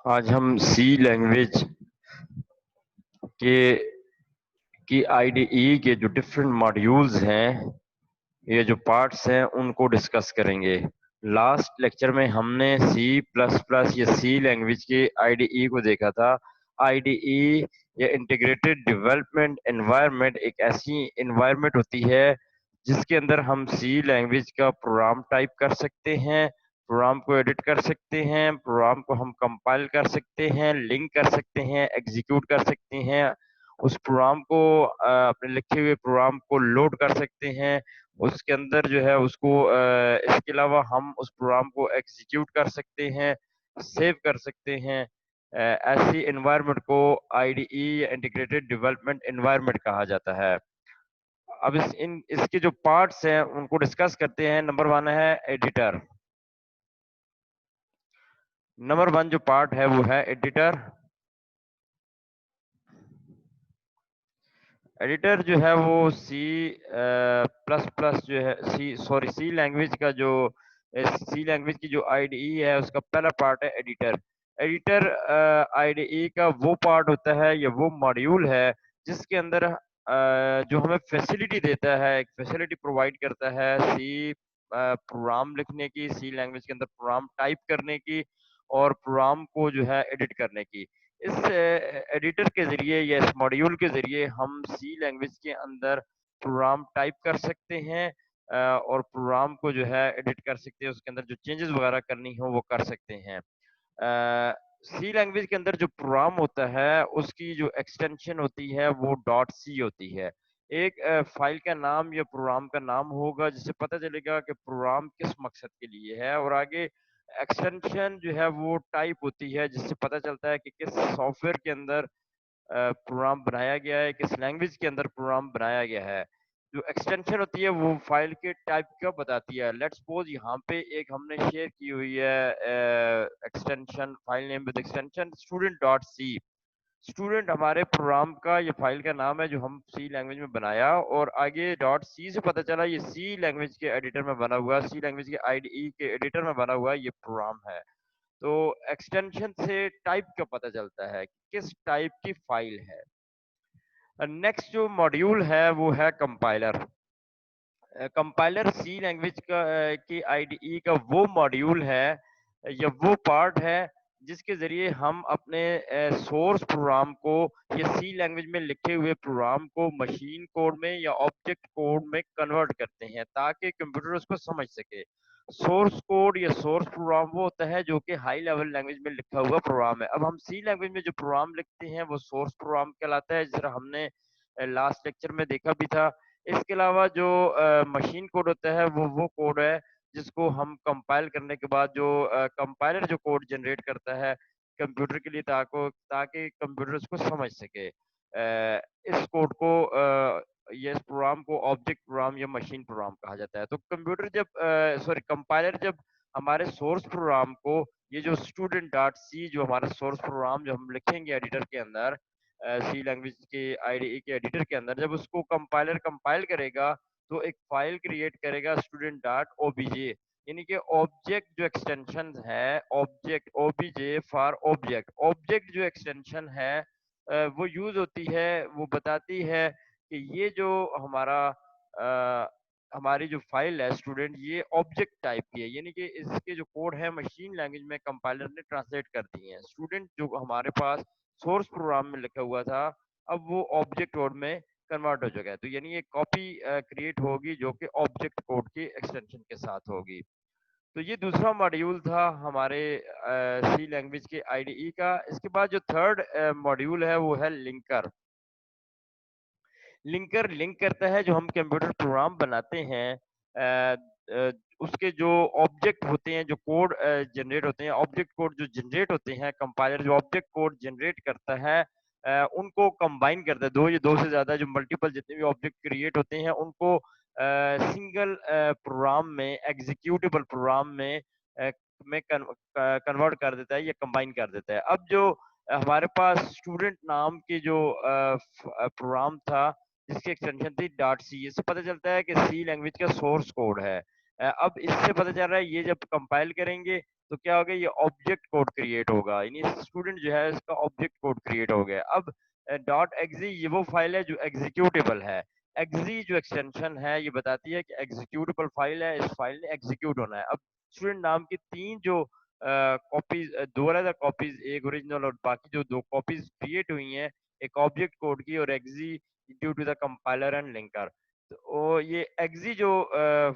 आज हम सी लैंग्वेज के की आईडीई के जो डिफरेंट मॉड्यूल्स हैं, ये जो पार्ट्स हैं, उनको डिस्कस करेंगे। लास्ट लेक्चर में हमने सी प्लस प्लस या सी लैंग्वेज के आईडीई को देखा था। आईडीई या इंटीग्रेटेड डेवलपमेंट एनवायरनमेंट एक ऐसी एनवायरनमेंट होती है जिसके अंदर हम सी लैंग्वेज का प्रोग्राम टाइप कर सकते हैं, प्रोग्राम को एडिट कर सकते हैं, प्रोग्राम को हम कंपाइल कर सकते हैं, लिंक कर सकते हैं, एग्जीक्यूट कर सकते हैं, उस प्रोग्राम को अपने लिखे हुए प्रोग्राम को लोड कर सकते हैं, उसके अंदर जो है उसको इसके अलावा हम उस प्रोग्राम को एग्जीक्यूट कर सकते हैं, सेव कर सकते हैं। ऐसी एनवायरनमेंट को आईडीई या इंटीग्रेटेड डेवलपमेंट एनवायरनमेंट कहा जाता है। अब इसके जो पार्ट्स हैं उनको डिस्कस करते हैं। नंबर वन है एडिटर। नंबर वन जो पार्ट है वो है एडिटर। एडिटर जो है वो सी प्लस प्लस जो है सी लैंग्वेज का जो सी लैंग्वेज की जो आईडीई है उसका पहला पार्ट है एडिटर। एडिटर आईडीई का वो पार्ट होता है या वो मॉड्यूल है जिसके अंदर जो हमें फैसिलिटी देता है, एक फैसिलिटी प्रोवाइड करता है सी प्रोग्राम लिखने की, सी लैंग्वेज के अंदर प्रोग्राम टाइप करने की और प्रोग्राम को जो है एडिट करने की। इस एडिटर के ज़रिए या इस मॉड्यूल के ज़रिए हम सी लैंग्वेज के अंदर प्रोग्राम टाइप कर सकते हैं और प्रोग्राम को जो है एडिट कर सकते हैं, उसके अंदर जो चेंजेस वगैरह करनी हो वो कर सकते हैं। सी लैंग्वेज के अंदर जो प्रोग्राम होता है उसकी जो एक्सटेंशन होती है वो डॉट सी होती है। एक फाइल का नाम या प्रोग्राम का नाम होगा जिससे पता चलेगा कि प्रोग्राम किस मकसद के लिए है, और आगे एक्सटेंशन जो है वो टाइप होती है जिससे पता चलता है कि किस सॉफ्टवेयर के अंदर प्रोग्राम बनाया गया है, किस लैंग्वेज के अंदर प्रोग्राम बनाया गया है। जो एक्सटेंशन होती है वो फाइल के टाइप का बताती है। लेट्स सपोज यहाँ पे एक हमने शेयर की हुई है extension, file name with extension student dot C. Student हमारे प्रोग्राम का ये फाइल का नाम है जो हम सी लैंग्वेज में बनाया, और आगे डॉट सी से पता चला ये सी लैंग्वेज के एडिटर में बना हुआ, सी लैंग्वेज के आईडीई के एडिटर में बना हुआ ये प्रोग्राम है। तो एक्सटेंशन से टाइप का पता चलता है कि किस टाइप की फाइल है। नेक्स्ट जो मॉड्यूल है वो है कंपाइलर। कंपाइलर सी लैंग्वेज का की आईडीई का वो मॉड्यूल है या वो पार्ट है जिसके जरिए हम अपने सोर्स प्रोग्राम को या सी लैंग्वेज में लिखे हुए प्रोग्राम को मशीन कोड में या ऑब्जेक्ट कोड में कन्वर्ट करते हैं ताकि कंप्यूटर उसको समझ सके। सोर्स कोड या सोर्स प्रोग्राम वो होता है जो कि हाई लेवल लैंग्वेज में लिखा हुआ प्रोग्राम है। अब हम सी लैंग्वेज में जो प्रोग्राम लिखते हैं वो सोर्स प्रोग्राम कहलाता है, जिस हमने लास्ट लेक्चर में देखा भी था। इसके अलावा जो मशीन कोड होता है वो कोड है जिसको हम कंपाइल करने के बाद जो कंपाइलर जो कोड जनरेट करता है कंप्यूटर के लिए ताकि कंप्यूटर उसको समझ सके। इस कोड को ये इस प्रोग्राम को ऑब्जेक्ट प्रोग्राम या मशीन प्रोग्राम कहा जाता है। तो कंप्यूटर जब कंपाइलर जब हमारे सोर्स प्रोग्राम को, ये जो स्टूडेंट डॉट सी जो हमारा सोर्स प्रोग्राम जो हम लिखेंगे एडिटर के अंदर, सी लैंग्वेज के आईडीई के एडिटर के अंदर, जब उसको कंपाइलर कंपाइल करेगा तो एक फाइल क्रिएट करेगा स्टूडेंट डॉट ओबीजे, यानी कि ऑब्जेक्ट जो एक्सटेंशन है, object OBJ for object. Object जो एक्सटेंशन है वो यूज होती है, वो बताती है कि ये जो हमारा हमारी जो फाइल है स्टूडेंट, ये ऑब्जेक्ट टाइप की है, यानी कि इसके जो कोड है मशीन लैंग्वेज में कंपाइलर ने ट्रांसलेट कर दिए हैं। स्टूडेंट जो हमारे पास सोर्स प्रोग्राम में लिखा हुआ था अब वो ऑब्जेक्ट कोड में कन्वर्ट हो चुका है। तो यानी ये कॉपी क्रिएट होगी जो कि ऑब्जेक्ट कोड के एक्सटेंशन के साथ होगी। तो ये दूसरा मॉड्यूल था हमारे सी लैंग्वेज के आईडीई का। इसके बाद जो थर्ड मॉड्यूल है वो है लिंकर। लिंकर लिंक करता है जो हम कंप्यूटर प्रोग्राम बनाते हैं, उसके जो ऑब्जेक्ट होते हैं, जो कोड जनरेट होते हैं, ऑब्जेक्ट कोड जो जनरेट होते हैं, कंपाइलर जो ऑब्जेक्ट कोड जनरेट करता है उनको कंबाइन करता है। दो या दो से ज्यादा जो मल्टीपल जितने भी ऑब्जेक्ट क्रिएट होते हैं उनको सिंगल प्रोग्राम में, एग्जीक्यूटेबल प्रोग्राम में कन्वर्ट कर देता है या कंबाइन कर देता है। अब जो हमारे पास स्टूडेंट नाम की जो प्रोग्राम था जिसकी एक्सटेंशन थी डॉट सी, इससे पता चलता है कि सी लैंग्वेज का सोर्स कोड है। अब इससे पता चल रहा है ये जब कंपाइल करेंगे तो क्या होगा, ये ऑब्जेक्ट कोड क्रिएट होगा, यानी स्टूडेंट जो है इसका ऑब्जेक्ट कोड क्रिएट हो गया। अब डॉट एक्जी ये वो फाइल है जो एग्जीक्यूटेबल है। एक्जी जो एक्सटेंशन है ये बताती है कि एग्जीक्यूटेबल फाइल है, इस फाइल ने एग्जीक्यूट होना है। अब स्टूडेंट नाम की तीन जो कॉपीज, दो अलग कॉपीज, एक ओरिजिनल और बाकी जो दो कॉपीज क्रिएट हुई हैं, एक ऑब्जेक्ट कोड की और exe due to the compiler and linker. तो ये एक्जी जो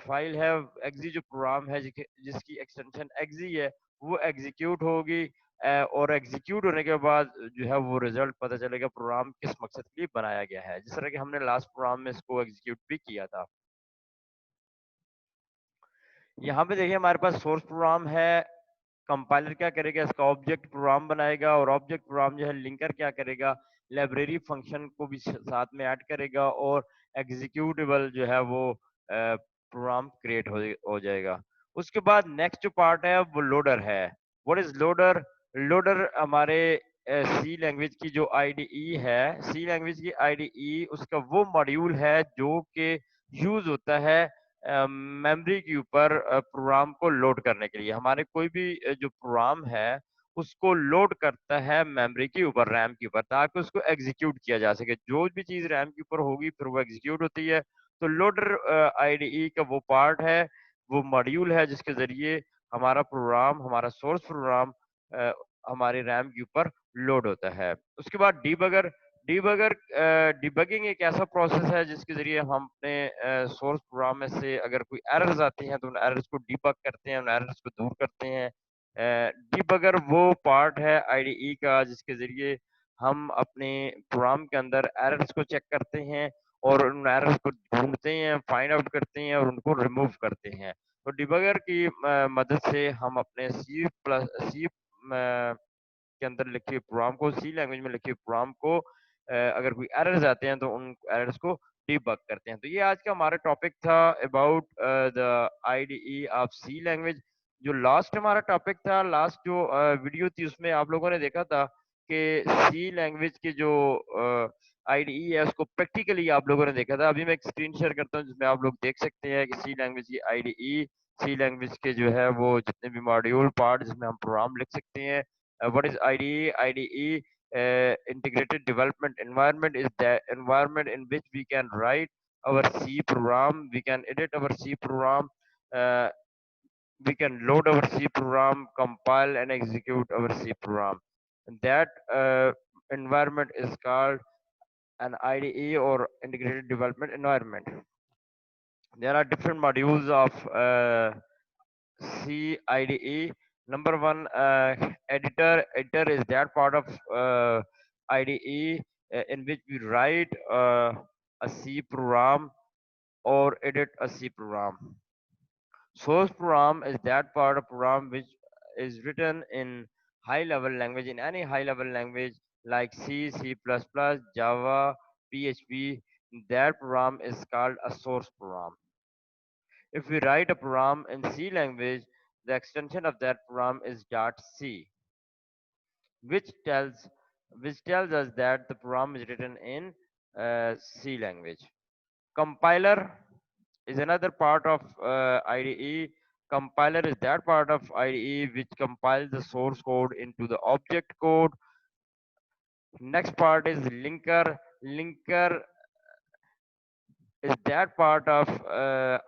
फाइल है, एक्जी जो प्रोग्राम है जिसकी एक्सटेंशन एक्जी है, वो एग्जीक्यूट होगी और एग्जीक्यूट होने के बाद जो है वो रिजल्ट पता चलेगा प्रोग्राम किस मकसद के लिए बनाया गया है, जिस तरह कि हमने लास्ट प्रोग्राम में इसको एग्जीक्यूट भी किया था। यहाँ पे देखिए हमारे पास सोर्स प्रोग्राम है, कंपाइलर क्या करेगा, इसका ऑब्जेक्ट प्रोग्राम बनाएगा, और ऑब्जेक्ट प्रोग्राम जो है लिंकर क्या करेगा, लाइब्रेरी फंक्शन को भी साथ में ऐड करेगा, और एग्जीक्यूटेबल जो है वो प्रोग्राम क्रिएट हो जाएगा। उसके बाद नेक्स्ट जो पार्ट है वो लोडर है। What is loader? लोडर हमारे सी लैंग्वेज की जो आईडीई है, सी लैंग्वेज की आईडीई उसका वो मॉड्यूल है जो कि यूज होता है मेमोरी के ऊपर प्रोग्राम को लोड करने के लिए। हमारे कोई भी जो प्रोग्राम है उसको लोड करता है मेमोरी के ऊपर, रैम के ऊपर, ताकि उसको एग्जीक्यूट किया जा सके। जो भी चीज रैम के ऊपर होगी फिर वो एग्जीक्यूट होती है। तो लोडर आईडीई का वो पार्ट है, वो मॉड्यूल है जिसके जरिए हमारा प्रोग्राम, हमारा सोर्स प्रोग्राम हमारे रैम के ऊपर लोड होता है। उसके बाद डीबगर। डीबगर डिबगिंग एक ऐसा प्रोसेस है जिसके जरिए हम अपने सोर्स प्रोग्राम में से अगर कोई एरर्स आती हैं तो उन एरर्स को डिबग करते हैं, उन एरर्स को दूर करते हैं। डिबगर वो पार्ट है आईडीई का जिसके जरिए हम अपने प्रोग्राम के अंदर एरर्स को चेक करते हैं और उन एरर्स को ढूंढते हैं, फाइंड आउट करते हैं और उनको रिमूव करते हैं। तो डिबगर की मदद से हम अपने सी के अंदर लिखे प्रोग्राम को, सी लैंग्वेज में लिखे प्रोग्राम को अगर कोई एरर्स आते हैं तो उन एरर्स को डिबग करते हैं। तो ये आज का हमारा टॉपिक था about the IDE of C language. जो लास्ट हमारा टॉपिक था, लास्ट जो वीडियो थी उसमें आप लोगों ने देखा था कि सी लैंग्वेज की जो आईडीई है उसको प्रैक्टिकली आप लोगों ने देखा था। अभी मैं एक स्क्रीन शेयर करता हूँ जिसमें आप लोग देख सकते हैं कि सी लैंग्वेज की आईडीई, सी लैंग्वेज के जो है वो जितने भी मॉड्यूल पार्ट जिसमें हम प्रोग्राम लिख सकते हैं। What is IDE? IDE, integrated development environment, is the environment in which we can write our C program, we can edit our C program, uh, we can load our C program, compile and execute our C program. And that environment is called an IDE or integrated development environment. There are different modules of C IDE. Number one, editor. Editor is that part of IDE in which we write a C program or edit a C program. Source program is that part of program which is written in high level language, in any high level language like C, C++, Java, PHP. That program is called a source program. If we write a program in C language, the extension of that program is .c, which tells which tells us that the program is written in C language. Compiler is another part of IDE. Compiler is that part of IDE which compiles the source code into the object code. Next part is linker. Linker is that part of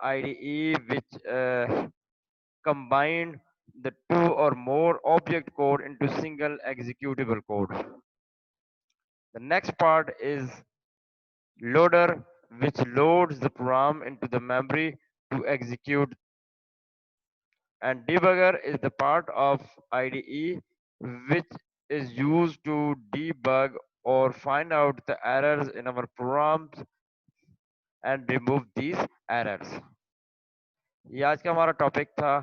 IDE which combine the two or more object code into single executable code. The next part is loader, which loads the program into the memory to execute. And debugger is the part of IDE which is used to debug or find out the errors in our programs and remove these errors. ये आज का हमारा topic था।